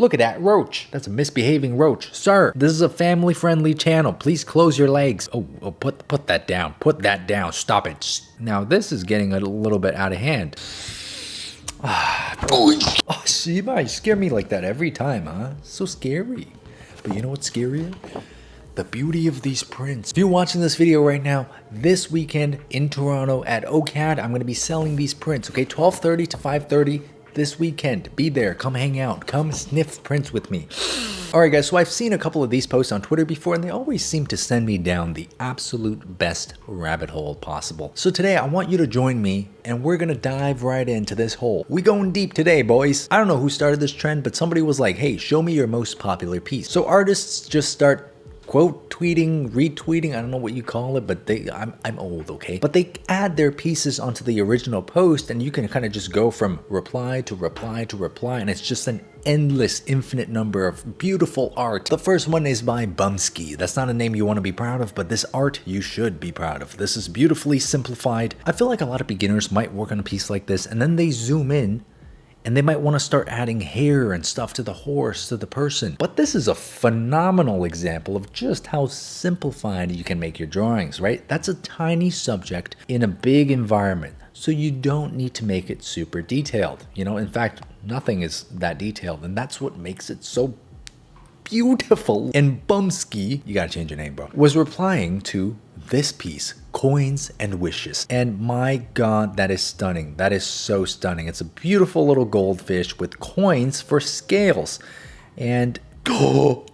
Look at that roach. That's a misbehaving roach. Sir, this is a family-friendly channel. Please close your legs. Oh, put that down. Put that down. Stop it. Now, this is getting a little bit out of hand. Oh, Sheba, you scare me like that every time, huh? So scary. But you know what's scarier? The beauty of these prints. If you're watching this video right now, this weekend in Toronto at OCAD, I'm going to be selling these prints, okay? 12:30 to 5:30 this weekend. Be there. Come hang out. Come sniff prints with me. Alright guys, so I've seen a couple of these posts on Twitter before and they always seem to send me down the absolute best rabbit hole possible. So today I want you to join me and we're gonna dive right into this hole. We going deep today, boys. I don't know who started this trend, but somebody was like, hey, show me your most popular piece. So artists just start quote tweeting, retweeting, I don't know what you call it, but I'm old, okay? But they add their pieces onto the original post and you can kind of just go from reply to reply to reply and it's just an endless, infinite number of beautiful art. The first one is by Bumsky. That's not a name you want to be proud of, but this art you should be proud of. This is beautifully simplified. I feel like a lot of beginners might work on a piece like this and then they zoom in and they might want to start adding hair and stuff to the horse, to the person. But this is a phenomenal example of just how simplified you can make your drawings, right? That's a tiny subject in a big environment. So you don't need to make it super detailed. You know, in fact, nothing is that detailed. And that's what makes it so beautiful. And Bumsky, you gotta change your name, bro, was replying to this piece, Coins and Wishes. And my God, that is stunning. That is so stunning. It's a beautiful little goldfish with coins for scales. And oh,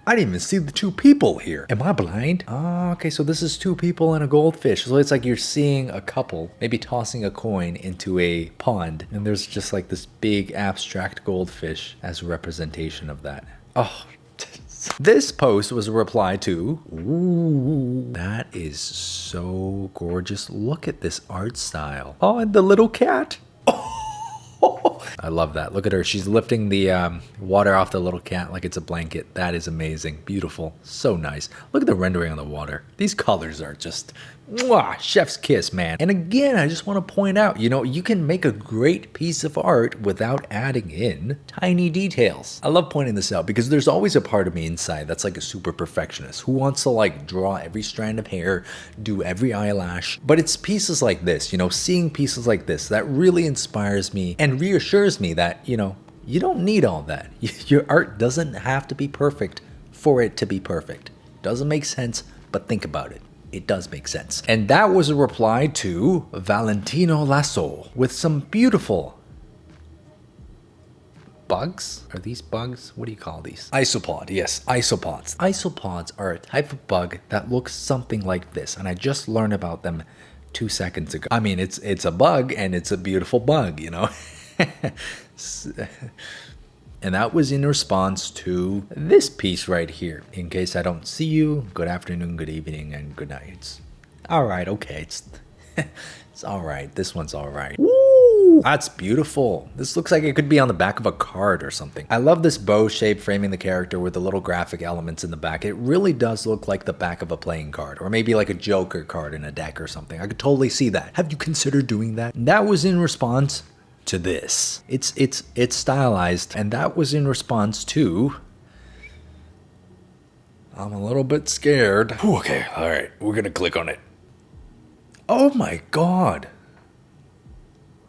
I didn't even see the two people here. Am I blind? Oh, okay, so this is two people and a goldfish. So it's like you're seeing a couple maybe tossing a coin into a pond. And there's just like this big abstract goldfish as a representation of that. Oh, this post was a reply to, ooh, that is so gorgeous. Look at this art style. Oh, and the little cat. Oh, I love that. Look at her. She's lifting the water off the little cat like it's a blanket. That is amazing. Beautiful. So nice. Look at the rendering on the water. These colors are just mwah, chef's kiss, man. And again, I just want to point out, you know, you can make a great piece of art without adding in tiny details. I love pointing this out because there's always a part of me inside that's like a super perfectionist who wants to like draw every strand of hair, do every eyelash. But it's pieces like this, you know, seeing pieces like this that really inspires me and reassures me that, you know, you don't need all that. Your art doesn't have to be perfect for it to be perfect. Doesn't make sense, but think about it. It does make sense. And that was a reply to Valentino Lasso with some beautiful bugs. Are these bugs? What do you call these? Isopod, yes, isopods. Isopods are a type of bug that looks something like this. And I just learned about them 2 seconds ago. I mean, it's a bug and it's a beautiful bug, you know? And that was in response to this piece right here. In case I don't see you, good afternoon, good evening, and good night. All right, okay, it's all right. This one's all right. Woo, that's beautiful. This looks like it could be on the back of a card or something. I love this bow shape framing the character with the little graphic elements in the back. It really does look like the back of a playing card or maybe like a Joker card in a deck or something. I could totally see that. Have you considered doing that? That was in response to this. It's stylized, and that was in response to, I'm a little bit scared. Ooh, okay, all right, we're gonna click on it. Oh my God.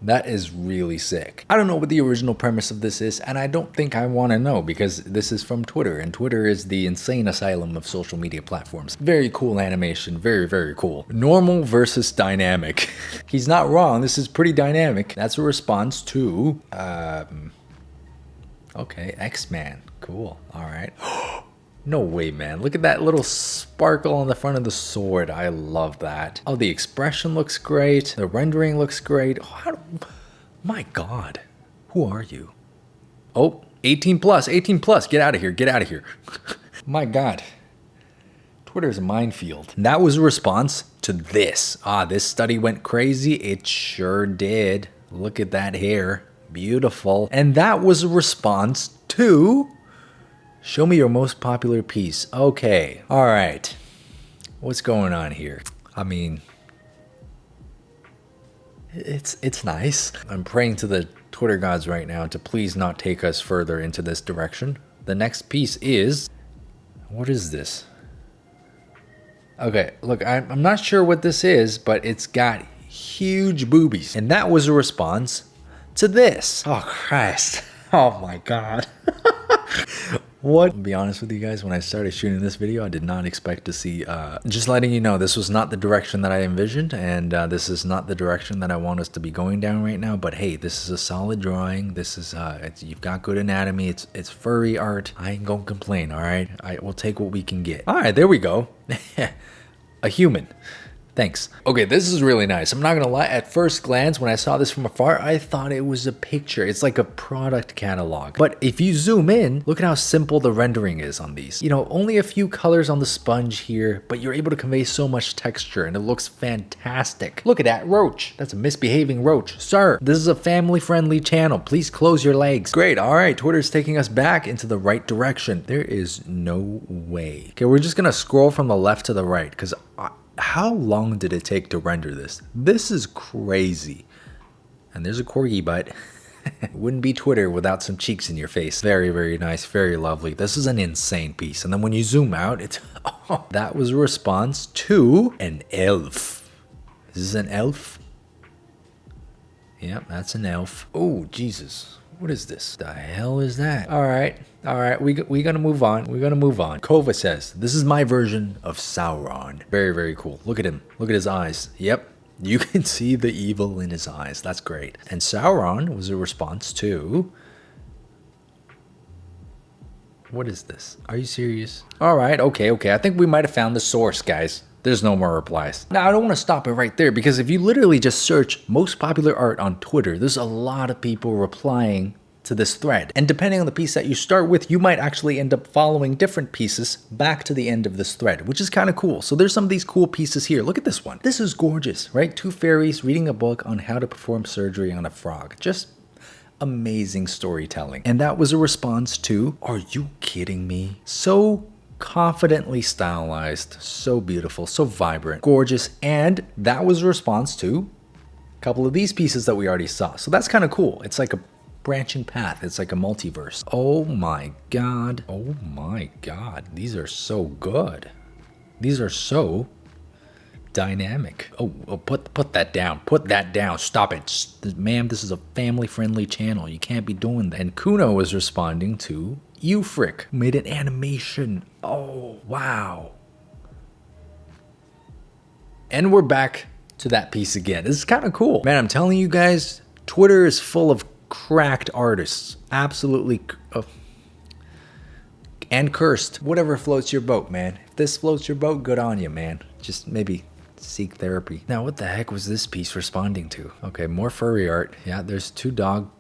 That is really sick. I don't know what the original premise of this is, and I don't think I want to know because this is from Twitter, and Twitter is the insane asylum of social media platforms. Very cool animation, very, very cool. Normal versus dynamic. He's not wrong, this is pretty dynamic. That's a response to, okay, X-Man. Cool, all right. No way, man. Look at that little sparkle on the front of the sword. I love that. Oh, the expression looks great. The rendering looks great. Oh, my God. Who are you? Oh, 18 plus, 18 plus. Get out of here, get out of here. My God. Twitter's a minefield. And that was a response to this. Ah, this study went crazy. It sure did. Look at that hair. Beautiful. And that was a response to, show me your most popular piece. Okay, all right. What's going on here? I mean, it's nice. I'm praying to the Twitter gods right now to please not take us further into this direction. The next piece is... what is this? Okay, look, I'm not sure what this is, but it's got huge boobies. And that was a response to this. Oh, Christ. Oh, my God. What? I'll be honest with you guys, when I started shooting this video, I did not expect to see, just letting you know, this was not the direction that I envisioned, and this is not the direction that I want us to be going down right now, but hey, this is a solid drawing. This is, you've got good anatomy. It's furry art. I ain't gonna complain, all right? We'll take what we can get. All right, there we go. A human. Thanks. Okay, this is really nice. I'm not gonna lie, at first glance, when I saw this from afar, I thought it was a picture. It's like a product catalog. But if you zoom in, look at how simple the rendering is on these. You know, only a few colors on the sponge here, but you're able to convey so much texture, and it looks fantastic. Look at that roach. That's a misbehaving roach. Sir, this is a family-friendly channel. Please close your legs. Great, all right, Twitter's taking us back into the right direction. There is no way. Okay, we're just gonna scroll from the left to the right, because how long did it take to render this? This is crazy. And there's a corgi butt. Wouldn't be Twitter without some cheeks in your face. Very, very nice. Very lovely. This is an insane piece. And then when you zoom out, it's... oh, that was a response to an elf. Is this an elf? Yep, that's an elf. Oh, Jesus. What is this? The hell is that? All right. All right, we gonna move on. We're gonna move on. Kova says, this is my version of Sauron. Very, very cool. Look at him. Look at his eyes. Yep, you can see the evil in his eyes. That's great. And Sauron was a response to... what is this? Are you serious? All right, okay. I think we might have found the source, guys. There's no more replies. Now, I don't want to stop it right there, because if you literally just search most popular art on Twitter, there's a lot of people replying to this thread. And depending on the piece that you start with, you might actually end up following different pieces back to the end of this thread, which is kind of cool. So there's some of these cool pieces here. Look at this one. This is gorgeous, right? Two fairies reading a book on how to perform surgery on a frog. Just amazing storytelling. And that was a response to, are you kidding me? So confidently stylized, so beautiful, so vibrant, gorgeous. And that was a response to a couple of these pieces that we already saw. So that's kind of cool. It's like a branching path. It's like a multiverse. Oh my God. Oh my God. These are so good. These are so dynamic. Oh, put that down. Put that down. Stop it. Ma'am, this is a family-friendly channel. You can't be doing that. And Kuno was responding to Eufric, who made an animation. Oh, wow. And we're back to that piece again. This is kind of cool. Man, I'm telling you guys, Twitter is full of cracked artists. Absolutely. And cursed. Whatever floats your boat, man. If this floats your boat, good on you, man. Just maybe seek therapy. Now, what the heck was this piece responding to? Okay, more furry art. Yeah, there's two dog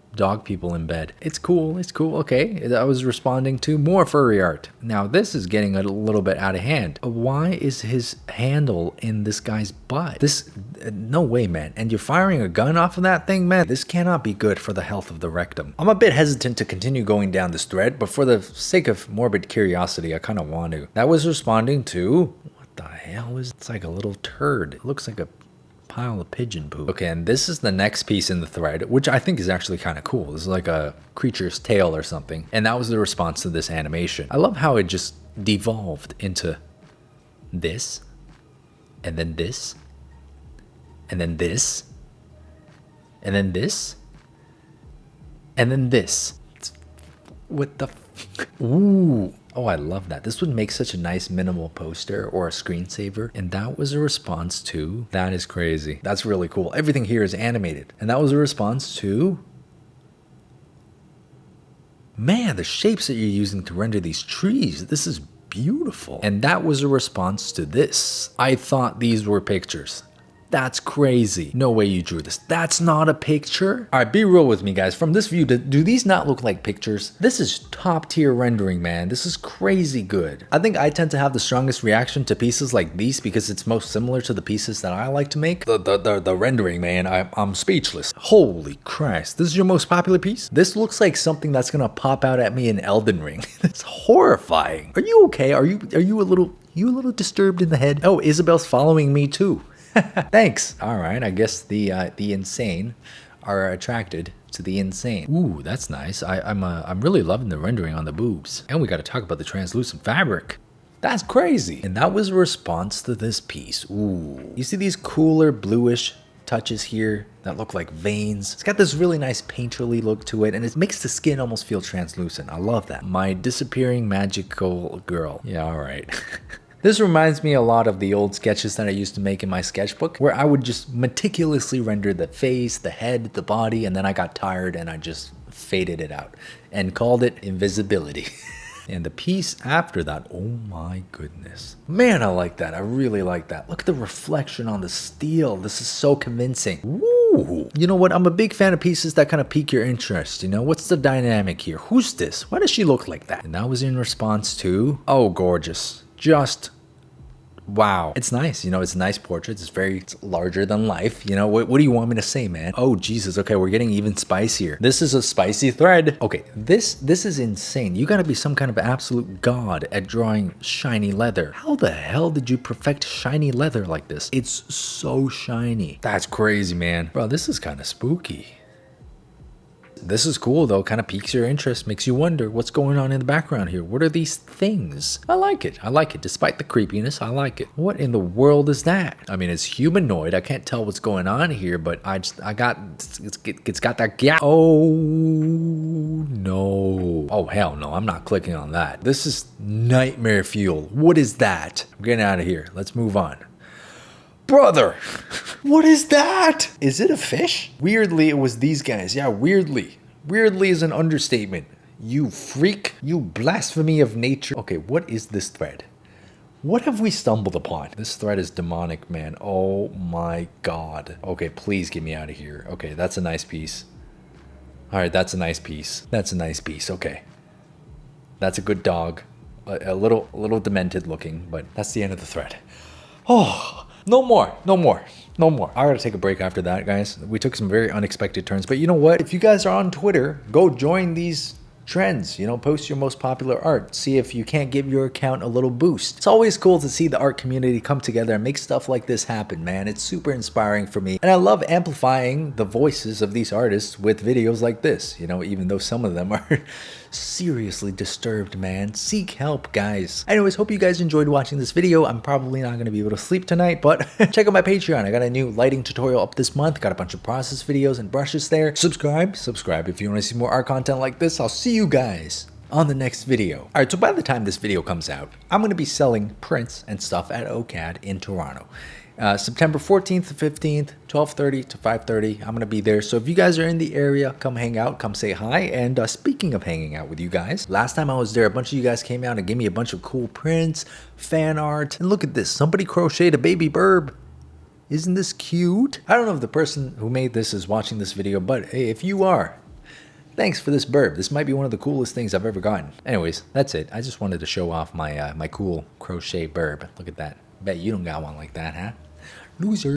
people in bed. It's cool. It's cool. Okay, I was responding to more furry art. Now, this is getting a little bit out of hand. Why is his handle in this guy's butt? This, no way, man. And you're firing a gun off of that thing, man? This cannot be good for the health of the rectum. I'm a bit hesitant to continue going down this thread, but for the sake of morbid curiosity, I kind of want to. That was responding to, what the hell is, it's like a little turd. It looks like a pile of pigeon poop. Okay, and this is the next piece in the thread, which I think is actually kind of cool. This is like a creature's tail or something. And that was the response to this animation. I love how it just devolved into this, and then this, and then this, and then this, and then this. What the ooh. Oh, I love that. This would make such a nice minimal poster or a screensaver. And that was a response to, that is crazy. That's really cool. Everything here is animated. And that was a response to, man, the shapes that you're using to render these trees. This is beautiful. And that was a response to this. I thought these were pictures. That's crazy. No way you drew this. That's not a picture. All right, be real with me, guys. From this view, do these not look like pictures? This is top tier rendering, man. This is crazy good. I think I tend to have the strongest reaction to pieces like these because it's most similar to the pieces that I like to make. The rendering, man, I'm speechless. Holy Christ. This is your most popular piece? This looks like something that's gonna pop out at me in Elden Ring. It's horrifying. Are you okay? Are you a little disturbed in the head? Oh, Isabel's following me too. Thanks. All right, I guess the insane are attracted to the insane. Ooh, that's nice. I'm really loving the rendering on the boobs. And we got to talk about the translucent fabric. That's crazy. And that was a response to this piece. Ooh. You see these cooler bluish touches here that look like veins. It's got this really nice painterly look to it, and it makes the skin almost feel translucent. I love that. My disappearing magical girl. Yeah, all right. This reminds me a lot of the old sketches that I used to make in my sketchbook, where I would just meticulously render the face, the head, the body, and then I got tired and I just faded it out and called it invisibility. And the piece after that, oh my goodness. Man, I like that. I really like that. Look at the reflection on the steel. This is so convincing. Woo! You know what? I'm a big fan of pieces that kind of pique your interest. You know, what's the dynamic here? Who's this? Why does she look like that? And that was in response to, oh, gorgeous. Just wow. It's nice. You know, it's a nice portrait. It's larger than life. You know, what do you want me to say, man? Oh, Jesus. Okay, we're getting even spicier. This is a spicy thread. Okay, this is insane. You gotta be some kind of absolute god at drawing shiny leather. How the hell did you perfect shiny leather like this? It's so shiny. That's crazy, man. Bro, this is kind of spooky. This is cool though, kind of piques your interest, makes you wonder what's going on in the background here. What are these things? I like it. Despite the creepiness, I like it. What in the world is that? I mean, it's humanoid. I can't tell what's going on here, but it's got that gap. Oh no. Oh hell no, I'm not clicking on that. This is nightmare fuel. What is that? I'm getting out of here. Let's move on. Brother, what is that? Is it a fish? Weirdly, it was these guys. Yeah, weirdly. Weirdly is an understatement. You freak. You blasphemy of nature. Okay, what is this thread? What have we stumbled upon? This thread is demonic, man. Oh my God. Okay, please get me out of here. Okay, that's a nice piece. All right, that's a nice piece. That's a nice piece. Okay. That's a good dog. A little demented looking, but that's the end of the thread. Oh. No more. I gotta take a break after that, guys. We took some very unexpected turns, but you know what? If you guys are on Twitter, go join these trends, you know, post your most popular art, see if you can't give your account a little boost. It's always cool to see the art community come together and make stuff like this happen, man. It's super inspiring for me, and I love amplifying the voices of these artists with videos like this, you know, even though some of them are seriously disturbed, man. Seek help, guys. Anyways, hope you guys enjoyed watching this video. I'm probably not going to be able to sleep tonight, but check out my Patreon. I got a new lighting tutorial up this month. Got a bunch of process videos and brushes there. Subscribe if you want to see more art content like this. I'll see you guys on the next video. All right, so by the time this video comes out, I'm going to be selling prints and stuff at OCAD in Toronto. September 14th to 15th, 12:30 to 5:30. I'm going to be there. So if you guys are in the area, come hang out, come say hi. And speaking of hanging out with you guys, last time I was there, a bunch of you guys came out and gave me a bunch of cool prints, fan art. And look at this. Somebody crocheted a baby burb. Isn't this cute? I don't know if the person who made this is watching this video, but hey, if you are, thanks for this burb. This might be one of the coolest things I've ever gotten. Anyways, that's it. I just wanted to show off my my cool crochet burb. Look at that. Bet you don't got one like that, huh? Loser.